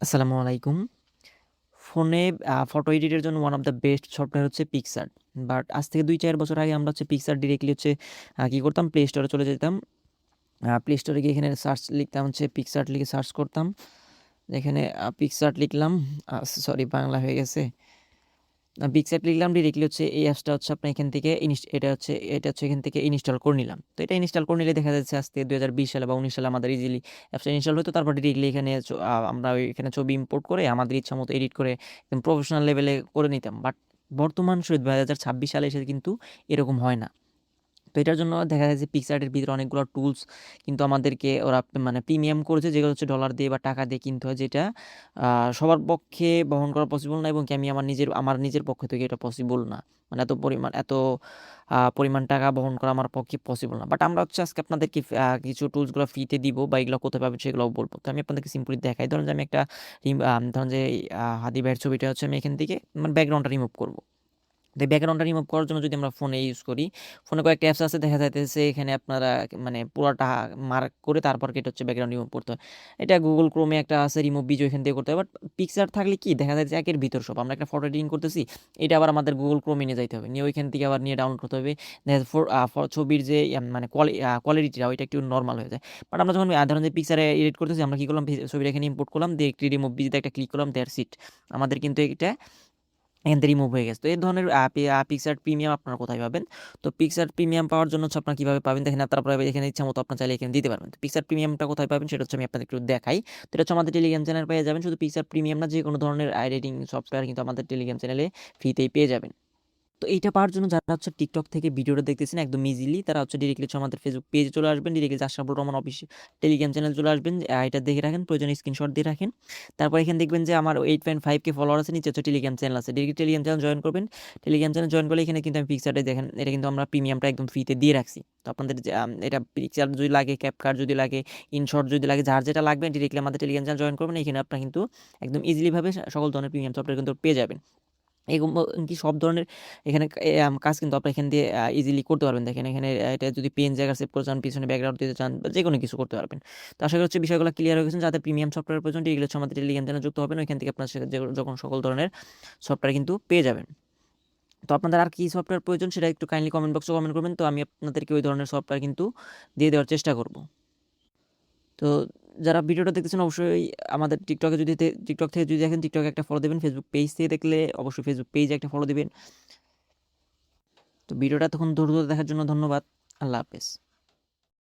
আসসালামু আলাইকুম। ফোনে ফটো এডিটের জন্য one of the best software হচ্ছে পিক্সার্ট। বাট আজ থেকে ২-৪ বছর আগে আমরা হচ্ছে পিক্সার্ট ডিরেক্টলি হচ্ছে কি করতাম, প্লে স্টোরে চলে যেতাম। প্লে স্টোরে গিয়ে এখানে সার্চ লিখতাম, হচ্ছে পিক্সার্ট লিখে সার্চ করতাম। এখানে পিক্সার্ট লিখলাম, সরি বাংলা হয়ে গেছে। পিক্সার্ট লিখলাম, ডিরেক্টলি হচ্ছে এই অ্যাপসটা হচ্ছে আপনার এখান থেকে এটা হচ্ছে এখান থেকে ইনস্টল করে নিলাম। তো এটা ইনস্টল করে নিলে দেখা যাচ্ছে আজকে ২০২০ সালে বা ১৯ সালে আমাদের ইজিলি অ্যাপসটা ইনস্টল হতো। তারপর ডিরেক্টলি এখানে আমরা এখানে ছবি ইম্পোর্ট করে আমাদের ইচ্ছা মতো এডিট করে একদম প্রফেশনাল লেভেলে করে নিতাম। বাট বর্তমান ২০২৬ সালে এসে কিন্তু এরকম হয় না। তো এটার জন্য দেখা যায় যে পিক্সার্টের ভিতরে অনেকগুলো টুলস কিন্তু আমাদেরকে ওরা মানে প্রিমিয়াম করেছে, যেগুলো হচ্ছে ডলার দিয়ে বা টাকা দিয়ে কিনতে হয়, যেটা সবার পক্ষে বহন করা পসিবল না, এবং কি আমি আমার নিজের পক্ষ থেকে এটা পসিবল না। মানে এত পরিমাণ টাকা বহন করা আমার পক্ষে পসিবল না। বাট আমরা হচ্ছে আজকে আপনাদেরকে কিছু টুলসগুলো ফ্রিতে দিব, বা এগুলো কোথায় পাবেন সেগুলোও বলবো। তো আমি আপনাদেরকে সিম্পলি দেখাই। ধরুন যে আমি একটা ধরুন যে হাদি ভাইয়ের ছবিটা হচ্ছে আমি এখান থেকে মানে ব্যাকগ্রাউন্ডটা রিমুভ করবো। তো এই ব্যাকগ্রাউন্ডটা রিমুভ করার জন্য যদি আমরা ফোনে ইউজ করি, ফোনে কয়েকটা অ্যাপস আছে, দেখা যাইতেছে এখানে আপনারা মানে পুরাটা মার্ক করে তারপর এটা হচ্ছে ব্যাকগ্রাউন্ড রিমুভ করতে হয়। এটা গুগল ক্রোমে একটা আছে রিমুভ ভিডিও, এখান থেকে করতে হয়। বাট পিকচার থাকলে কি দেখা যায় যে একের ভিতর সব, আমরা একটা ফটো এডিটিং করতেছি, এটা আবার আমাদের গুগল ক্রোমে নিয়ে যাইতে হবে, নিয়ে ওইখান থেকে আবার নিয়ে ডাউনলোড করতে হবে। দেখা যাচ্ছে ছবির যে মানে কোয়ালিটিটা ওইটা একটু নর্মাল হয়ে যায়। বাট আমরা যখন ধরেন যে পিকচারে এডিট করতেছি, আমরা কী করলাম, ছবিটা এখানে ইম্পোর্ট করলাম, দিয়ে একটি রিমুভ ভিডিওতে একটা ক্লিক করলাম, দ্যাটস ইট। আমাদের কিন্তু এটা এখান থেকে রিমুভ হয়ে গেছে। তো এই ধরনের পিক্সার্ট প্রিমিয়াম আপনারা কোথায় পাবেন? তো পিক্সার্ট প্রিমিয়াম পাওয়ার জন্য হচ্ছে আপনারা কীভাবে পাবেন দেখেন, তারপরে এখানে ইচ্ছা মতো আপনার চাইলে এখানে দিতে পারবেন। তো পিক্সার্ট প্রিমিয়ামটা কোথায় পাবেন সেটা হচ্ছে আমি আপনাদের একটু দেখাই। তো এটা হচ্ছে আমাদের টেলিগ্রাম চ্যানেল পেয়ে যাবেন। শুধু পিক্সার্ট প্রিমিয়াম না, যে কোনো ধরনের এডিটিং সফটওয়্যার কিন্তু আমাদের টেলিগ্রাম চ্যানেলে ফ্রিতেই পেয়ে যাবেন। তো এইটা পাওয়ার জন্য যারা হচ্ছে টিকটক থেকে ভিডিওটা দেখতেছেন একদম ইজিলি, তারা হচ্ছে ডিরেক্টলি হচ্ছে আমাদের ফেসবুক পেজে চলে আসবেন, directly Ashraful Rahman official Telegram channel চলে আসবেন। এটা দেখে রাখেন, প্রয়োজনে স্ক্রিনশট দিয়ে রাখেন। তারপর এখানে দেখবেন যে আমার 8.5K ফলোয়ার আছে, নিচে হচ্ছে টেলিগ্রাম চ্যানেল আছে, ডিরেক্টলি টেলিগ্রাম চ্যানেল জয়েন করবেন। টেলিগ্রাম চ্যানেল জয়েন করলে এখানে কিন্তু আমি পিকচারটা দেখেন, এটা কিন্তু আমরা প্রিমিয়ামটা একদম ফ্রিতে দিয়ে রাখছি। তো আপনাদের এটা পিকচার যদি লাগে, ক্যাপকাট যদি লাগে, ইনশট যদি লাগে, যার যেটা লাগবে ডিরেক্টলি আমাদের টেলিগ্রাম চ্যানেল জয়েন করবেন। এখানে আপনারা কিন্তু একদম ইজিলিভাবে সকল ধরনের প্রিমিয়াম সফটওয়্যার কিন্তু পেয়ে যাবেন। কি সব ধরনের এখানে কাজ কিন্তু আপনি এখান দিয়ে ইজিলি করতে পারবেন। দেখেন এখানে এটা যদি পেন জায়গা সেভ করতে চান, পিছনে ব্যাকগ্রাউন্ড দিতে চান, বা যে কোনো কিছু করতে পারবেন। তো আশা করি হচ্ছে বিষয়গুলো ক্লিয়ার হয়ে গেছেন। যাদের প্রিমিয়াম সফটওয়্যার প্রয়োজন, এগুলো হচ্ছে আমাদের টেলিগ্রাম চ্যানেলে যুক্ত হবেন, ওইখান থেকে আপনার যখন সকল ধরনের সফটওয়্যার কিন্তু পেয়ে যাবেন। তো আপনাদের আর কি সফটওয়্যার প্রয়োজন সেটা একটু কাইন্ডলি কমেন্ট বক্সে কমেন্ট করবেন, তো আমি আপনাদেরকে ওই ধরনের সফটওয়্যার কিন্তু দিয়ে দেওয়ার চেষ্টা করব। তো যারা ভিডিওটা দেখতেছেন অবশ্যই আমাদের টিকটক থেকে যদি দেখেন, টিকটকে একটা ফলো দেবেন। ফেসবুক পেজ থেকে দেখলে অবশ্যই ফেসবুক পেজে একটা ফলো দেবেন। তো ভিডিওটা তখন ধৈর্য ধরে দেখার জন্য ধন্যবাদ। আল্লাহ হাফেজ।